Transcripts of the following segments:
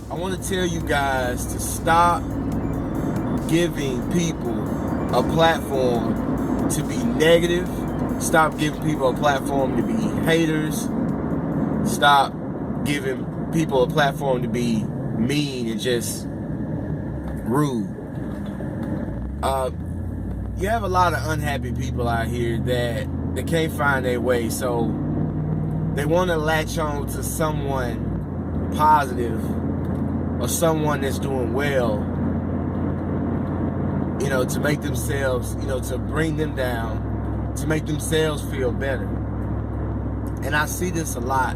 I want to tell you guys to stop giving people a platform to be negative. Stop giving people a platform to be haters. Stop giving people a platform to be mean and just rude. You have a lot of unhappy people out here that they can't find their way, so they want to latch on to someone positive or someone that's doing well, to make themselves, to bring them down, to make themselves feel better. And I see this a lot.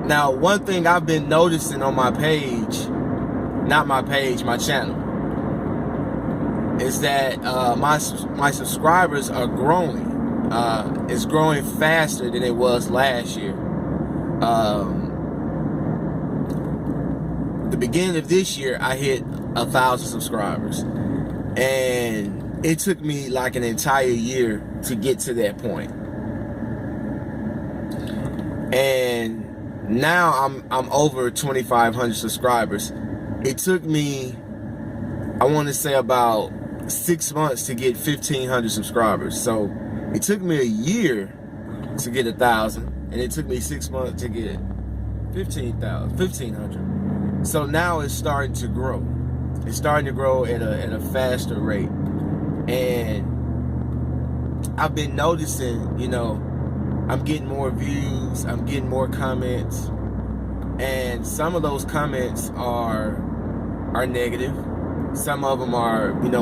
Now, one thing I've been noticing on my page, my channel, is that my subscribers are growing. It's growing faster than it was last year. The beginning of this year, I hit 1,000 subscribers, and it took me like an entire year to get to that point. And now I'm over 2,500 subscribers. It took me, I want to say, about 6 months to get 1,500 subscribers. So it took me a year to get 1,000, and it took me 6 months to get 1,500. So now it's starting to grow. It's starting to grow at a faster rate. And I've been noticing, I'm getting more views, I'm getting more comments, and some of those comments are negative. Some of them are, mean,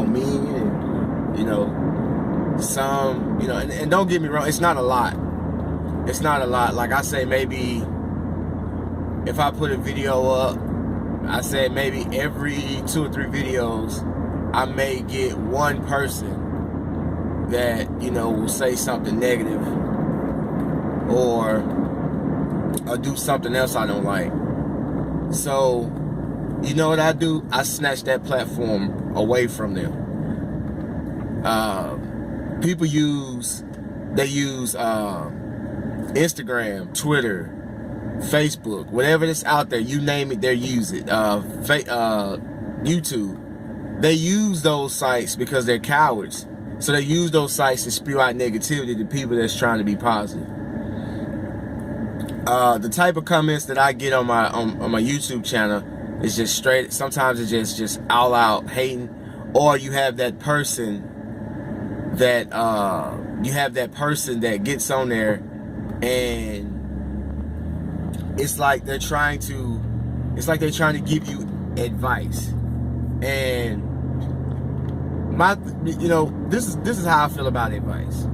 and, some, and don't get me wrong, it's not a lot. It's not a lot. Like I say, maybe if I put a video up, I said maybe every 2 or 3 videos, I may get one person that, will say something negative or do something else I don't like. So, you know what I do? I snatch that platform away from them. People use Instagram, Twitter, Facebook, whatever that's out there, you name it, they use it. YouTube, they use those sites because they're cowards. So they use those sites to spew out negativity to people that's trying to be positive. The type of comments that I get on my YouTube channel is just straight. Sometimes it's just all out hating, or you have that person that gets on there and it's like they're trying to give you advice. And this is how I feel about advice.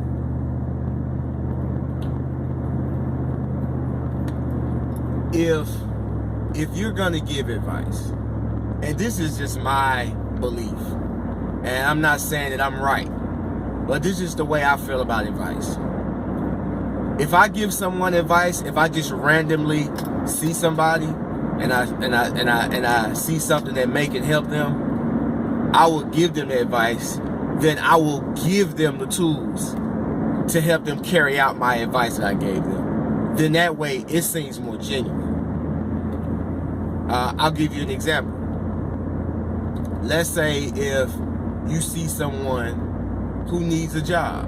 If you're gonna give advice, and this is just my belief, and I'm not saying that I'm right, but this is the way I feel about advice. If I give someone advice, if I just randomly see somebody and I see something that may can help them, I will give them the advice. Then I will give them the tools to help them carry out my advice that I gave them. Then that way it seems more genuine. I'll give you an example. Let's say if you see someone who needs a job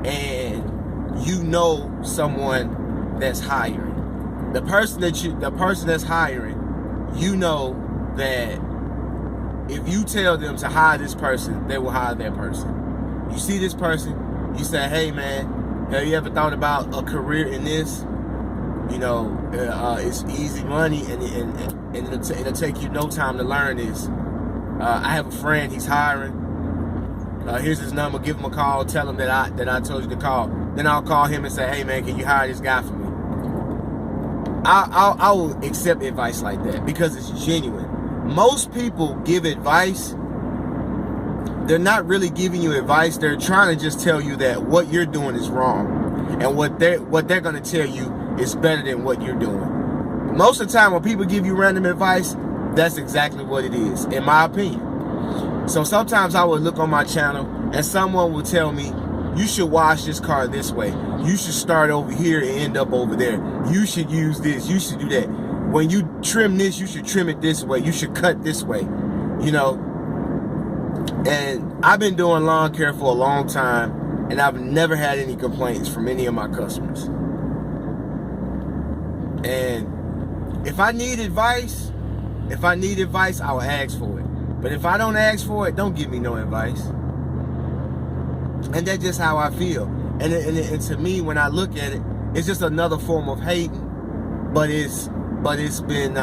and you know someone that's hiring, the person that's hiring, you know that if you tell them to hire this person, they will hire that person. You see this person, you say, hey man, have you ever thought about a career in this? You know, it's easy money, and it'll take you no time to learn this. I have a friend, he's hiring. Here's his number, give him a call, tell him that I told you to call. Then I'll call him and say, hey man, can you hire this guy for me? I will accept advice like that because it's genuine. Most people give advice, they're not really giving you advice, they're trying to just tell you that what you're doing is wrong. And what they're gonna tell you is better than what you're doing. Most of the time when people give you random advice, that's exactly what it is, in my opinion. So sometimes I would look on my channel and someone will tell me, you should wash this car this way. You should start over here and end up over there. You should use this, you should do that. When you trim this, you should trim it this way. You should cut this way, you know. And I've been doing lawn care for a long time, and I've never had any complaints from any of my customers. And if I need advice, I will ask for it. But if I don't ask for it, don't give me no advice. And that's just how I feel. And to me, when I look at it, it's just another form of hating. But it's been,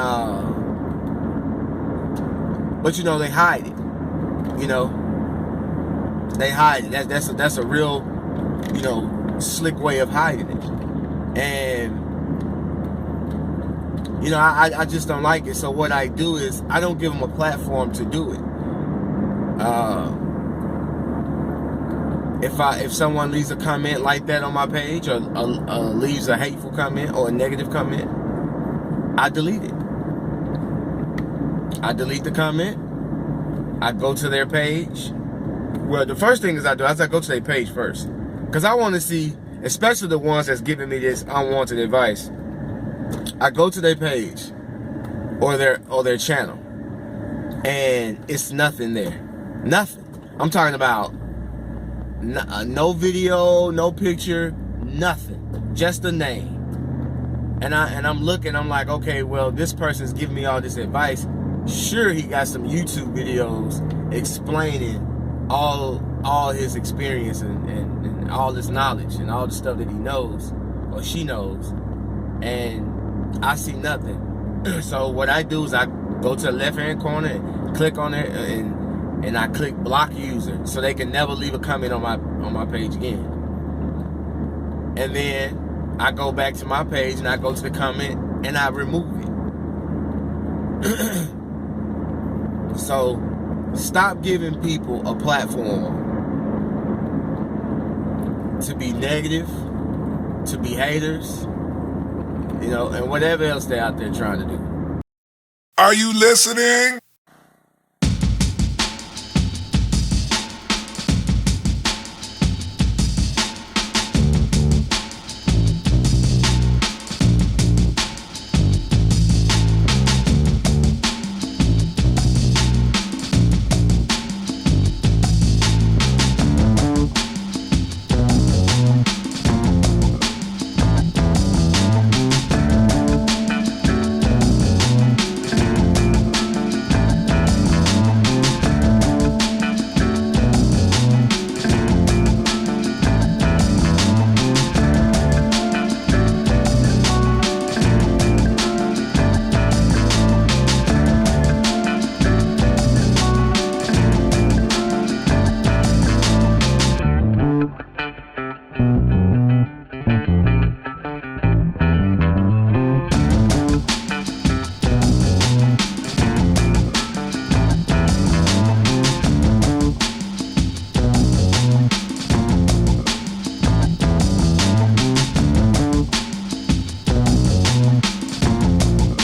but you know, they hide it. You know, they hide it. That's a real, you know, slick way of hiding it. And you know, I just don't like it. So what I do is I don't give them a platform to do it. If someone leaves a comment like that on my page, or leaves a hateful comment or a negative comment, I delete it. I delete the comment. I go to their page. Well, the first thing I go to their page first, because I want to see, especially the ones that's giving me this unwanted advice. I go to their page or their channel, and it's nothing there. Nothing. I'm talking about no video, no picture, nothing. Just a name. And I'm looking, I'm like, okay, well, this person's giving me all this advice. Sure, he got some YouTube videos explaining all his experience and all his knowledge and all the stuff that he knows or she knows. And I see nothing. So what I do is I go to the left hand corner and click on it, and I click block user so they can never leave a comment on my page again. And then I go back to my page and I go to the comment and I remove it. So stop giving people a platform to be negative, to be haters, you know, and whatever else they're out there trying to do. Are you listening?